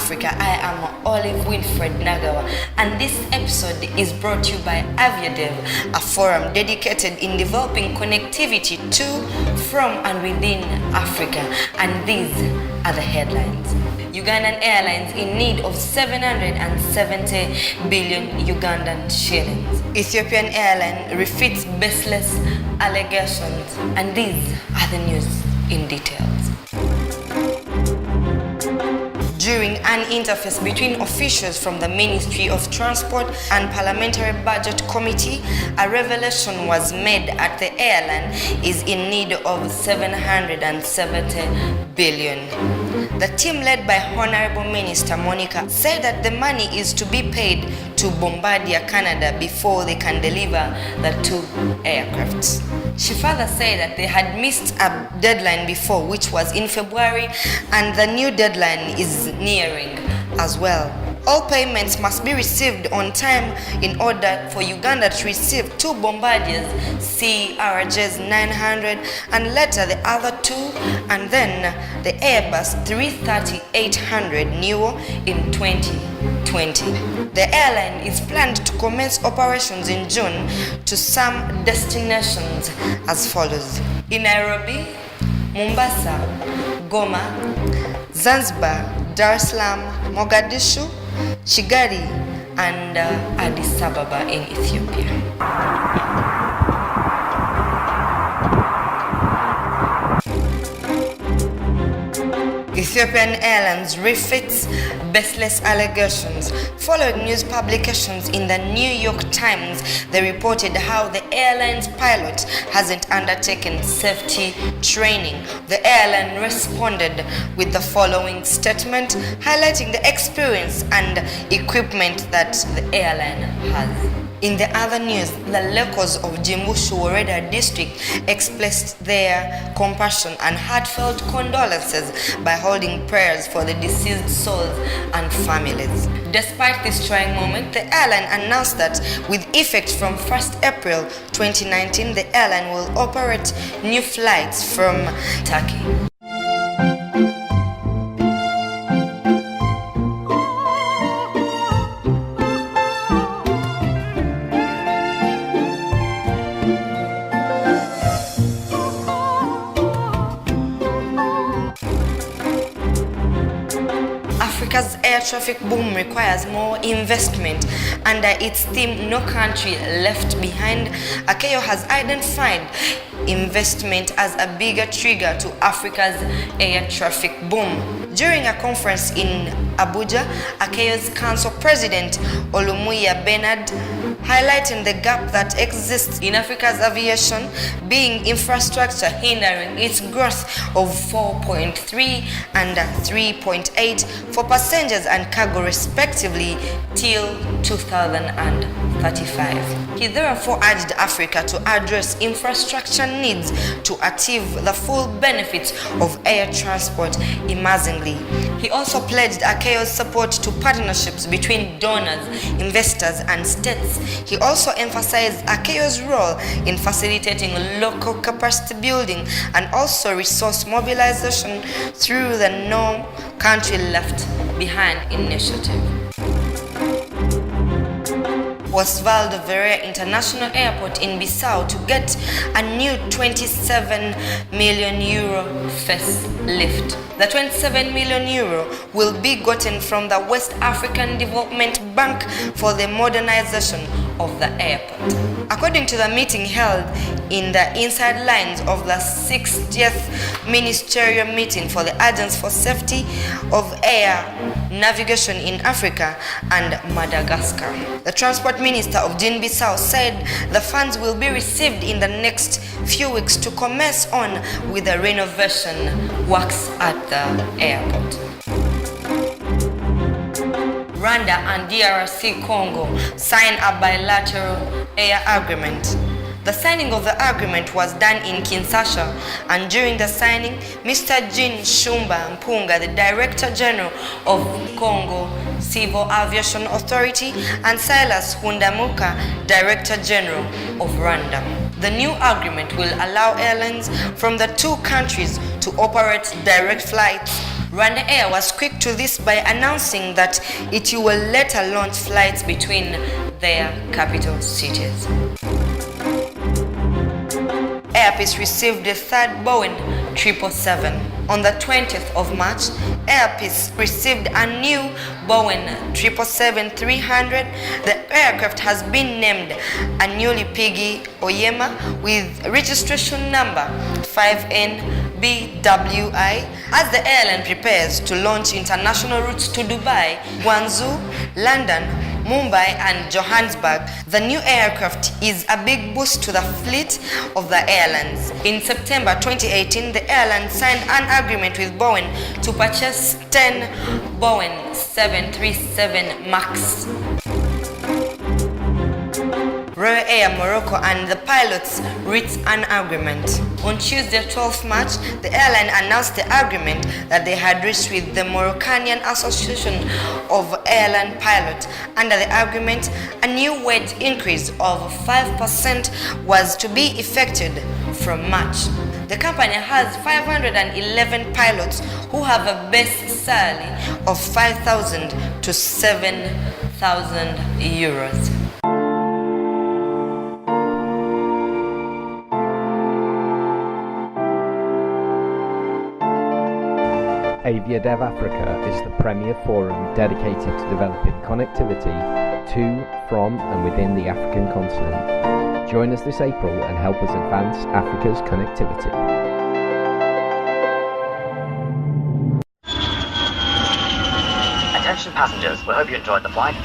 Africa. I am Olive Winfred Nagawa, and this episode is brought to you by Aviation, a forum dedicated in developing connectivity to, from, and within Africa. And these are the headlines. Ugandan Airlines in need of 770 billion Ugandan shillings. Ethiopian Airlines refutes baseless allegations. And these are the news in details. During an interface between officials from the Ministry of Transport and Parliamentary Budget Committee, a revelation was made that the airline is in need of 770 billion. The team led by Honorable Minister Monica said that the money is to be paid to Bombardier Canada before they can deliver the 2 aircrafts. She further said that they had missed a deadline before, which was in February, and the new deadline is nearing as well. All payments must be received on time in order for Uganda to receive 2 Bombardiers CRJs 900 and later the other 2, and then the Airbus 330-800 Neo in 2020. The airline is planned to commence operations in June to some destinations as follows: in Nairobi, Mombasa, Goma, Zanzibar, Dar es Salaam, Mogadishu, Kigali, and Addis Ababa in Ethiopia. Ethiopian Airlines refutes baseless allegations. Following news publications in the New York Times, they reported how the airline's pilot hasn't undertaken safety training. The airline responded with the following statement, highlighting the experience and equipment that the airline has. In the other news, the locals of Jimbushu Woreda district expressed their compassion and heartfelt condolences by holding prayers for the deceased souls and families. Despite this trying moment, the airline announced that with effect from 1st April 2019, the airline will operate new flights from Turkey. Africa's air traffic boom requires more investment. Under its theme, No Country Left Behind, ACAO has identified investment as a bigger trigger to Africa's air traffic boom. During a conference in Abuja, ACAO's Council President Olumuyiwa Bernard highlighting the gap that exists in Africa's aviation, being infrastructure hindering its growth of 4.3 and 3.8 for passengers and cargo respectively till 2035. He therefore urged Africa to address infrastructure needs to achieve the full benefits of air transport amazingly. He also pledged ACAO's support to partnerships between donors, investors, and states. He also emphasized ACAO's role in facilitating local capacity building and also resource mobilization through the No Country Left Behind initiative. OSVALDO VIEIRA International Airport in BISSAU to get a new €27 million facelift. The €27 million will be gotten from the West African Development Bank for the modernization of the airport. According to the meeting held in the inside lines of the 60th Ministerial Meeting for the Agency for Safety of Air Navigation in Africa and Madagascar, the Transport Minister of Guinea-Bissau said the funds will be received in the next few weeks to commence on with the renovation works at the airport. Rwanda and DRC Congo sign a bilateral air agreement. The signing of the agreement was done in Kinshasa, and during the signing, Mr. Jean Shumba Mpunga, the Director General of Congo Civil Aviation Authority, and Silas Hundamuka, Director General of Rwanda. The new agreement will allow airlines from the two countries to operate direct flights, Rwanda Air was quick to this by announcing that it will later launch flights between their capital cities. Airpeace received the third Boeing 777. On the 20th of March, Airpeace received a new Boeing 777-300. The aircraft has been named Anuli Pigi Oyema with registration number 5NBWI as the airline prepares to launch international routes to Dubai, Guangzhou, London, Mumbai and Johannesburg. The new aircraft is a big boost to the fleet of the airlines. In September 2018, the airline signed an agreement with Boeing to purchase 10 Boeing 737 MAX. Royal Air Morocco and the pilots reached an agreement. On Tuesday, 12th March, the airline announced the agreement that they had reached with the Moroccanian Association of Airline Pilots. Under the agreement, a new wage increase of 5% was to be effected from March. The company has 511 pilots who have a base salary of 5,000 to 7,000 euros. Aviadev Africa is the premier forum dedicated to developing connectivity to, from and within the African continent. Join us this April and help us advance Africa's connectivity. Attention passengers, we hope you enjoyed the flight.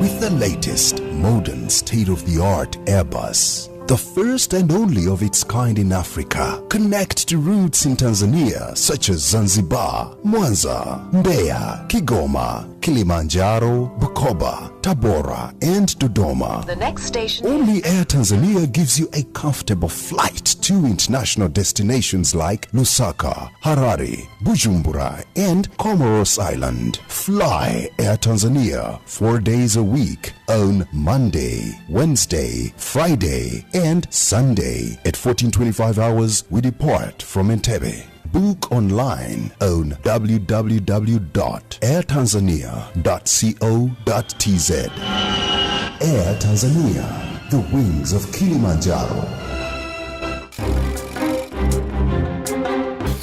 With the latest, modern, state-of-the-art Airbus, the first and only of its kind in Africa, connect to routes in Tanzania such as Zanzibar, Mwanza, Mbeya, Kigoma, Kilimanjaro, Bukoba, Tabora, and Dodoma. The next station. Only Air Tanzania gives you a comfortable flight to international destinations like Lusaka, Harare, Bujumbura, and Comoros Island. Fly Air Tanzania 4 days a week on Monday, Wednesday, Friday, and Sunday. At 14:25 hours, we depart from Entebbe. Book online on www.airtanzania.co.tz. Air Tanzania, the wings of Kilimanjaro.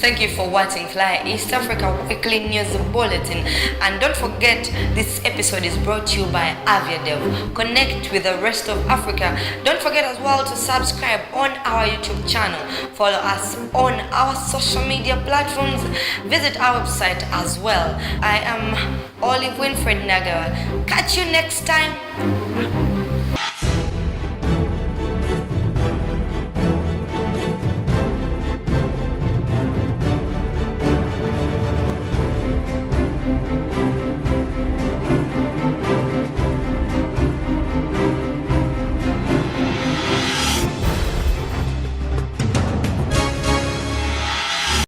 Thank you for watching Fly East Africa Weekly News Bulletin. And don't forget, this episode is brought to you by Aviadev. Connect with the rest of Africa. Don't forget as well to subscribe on our YouTube channel. Follow us on our social media platforms. Visit our website as well. I am Olive Winfred Nagawa. Catch you next time.